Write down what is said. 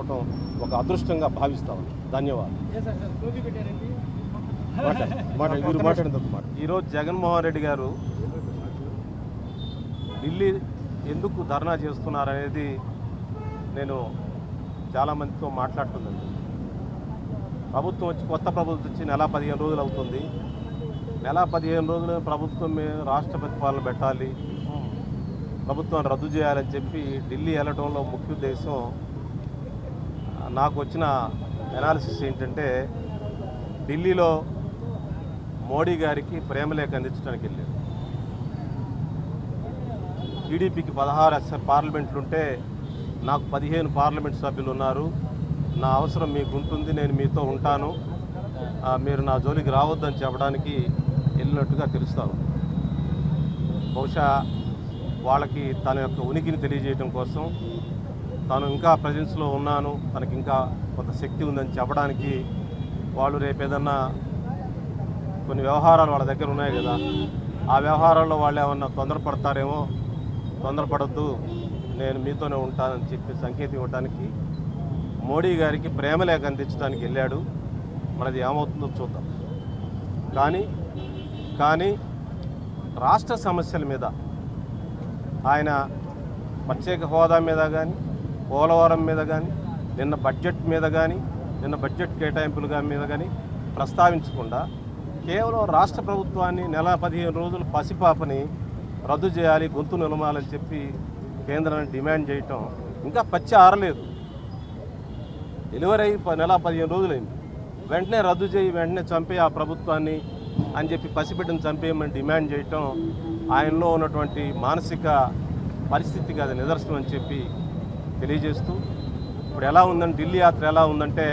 రావటం ఒక అదృష్టంగా భావిస్తాను. ధన్యవాదాలు. ఈరోజు జగన్మోహన్ రెడ్డి గారు ఢిల్లీ ఎందుకు ధర్నా చేస్తున్నారనేది నేను చాలామందితో మాట్లాడుతున్నాను. ప్రభుత్వం వచ్చి కొత్త ప్రభుత్వం వచ్చి నెల 15 రోజులు అవుతుంది. నెల 15 రోజులు ప్రభుత్వం రాష్ట్ర ప్రతిపాదన పెట్టాలి, ప్రభుత్వాన్ని రద్దు చేయాలని చెప్పి ఢిల్లీ వెళ్ళడంలో ముఖ్య ఉద్దేశం నాకు వచ్చిన ఎనాలిసిస్ ఏంటంటే, ఢిల్లీలో మోడీ గారికి ప్రేమలేఖ అందించడానికి వెళ్ళారు. టీడీపీకి 16 పార్లమెంట్లుంటే నాకు 15 పార్లమెంట్ సభ్యులు ఉన్నారు, నా అవసరం మీకు ఉంటుంది, నేను మీతో ఉంటాను, మీరు నా జోలికి రావద్దని చెప్పడానికి వెళ్ళినట్టుగా తెలుస్తాను. బహుశా వాళ్ళకి తన యొక్క ఉనికిని తెలియజేయడం కోసం, తాను ఇంకా ప్రజెన్స్లో ఉన్నాను, తనకి ఇంకా కొంత శక్తి ఉందని చెప్పడానికి వాళ్ళు రేపు ఏదన్నా కొన్ని వ్యవహారాలు వాళ్ళ దగ్గర ఉన్నాయి కదా, ఆ వ్యవహారాల్లో వాళ్ళు ఏమన్నా తొందరపడతారేమో, తొందరపడద్దు, నేను మీతోనే ఉంటానని చెప్పి సంకేతం ఇవ్వడానికి మోడీ గారికి ప్రేమలేఖ అందించడానికి వెళ్ళాడు. మనది ఏమవుతుందో చూద్దాం. కానీ రాష్ట్ర సమస్యల మీద ఆయన ప్రత్యేక హోదా మీద కానీ, పోలవరం మీద కానీ, నిన్న బడ్జెట్ కేటాయింపుల మీద కానీ ప్రస్తావించకుండా కేవలం రాష్ట్ర ప్రభుత్వాన్ని నెల 15 రోజులు పసిపాపని రద్దు చేయాలి, గొంతు నిలమాలని చెప్పి కేంద్రాన్ని డిమాండ్ చేయటం ఇంకా పచ్చి ఆరలేదు. డెలివరీ అయ్యి నెల 15 రోజులైంది. వెంటనే రద్దు చేయి, వెంటనే చంపే ఆ ప్రభుత్వాన్ని అని చెప్పి పసిబిడ్డను చంపేయమని డిమాండ్ చేయటం ఆయనలో ఉన్నటువంటి మానసిక పరిస్థితికి అది నిదర్శనం అని చెప్పి తెలియజేస్తూ, ఇప్పుడు ఎలా ఉందంటే ఢిల్లీ యాత్ర ఎలా ఉందంటే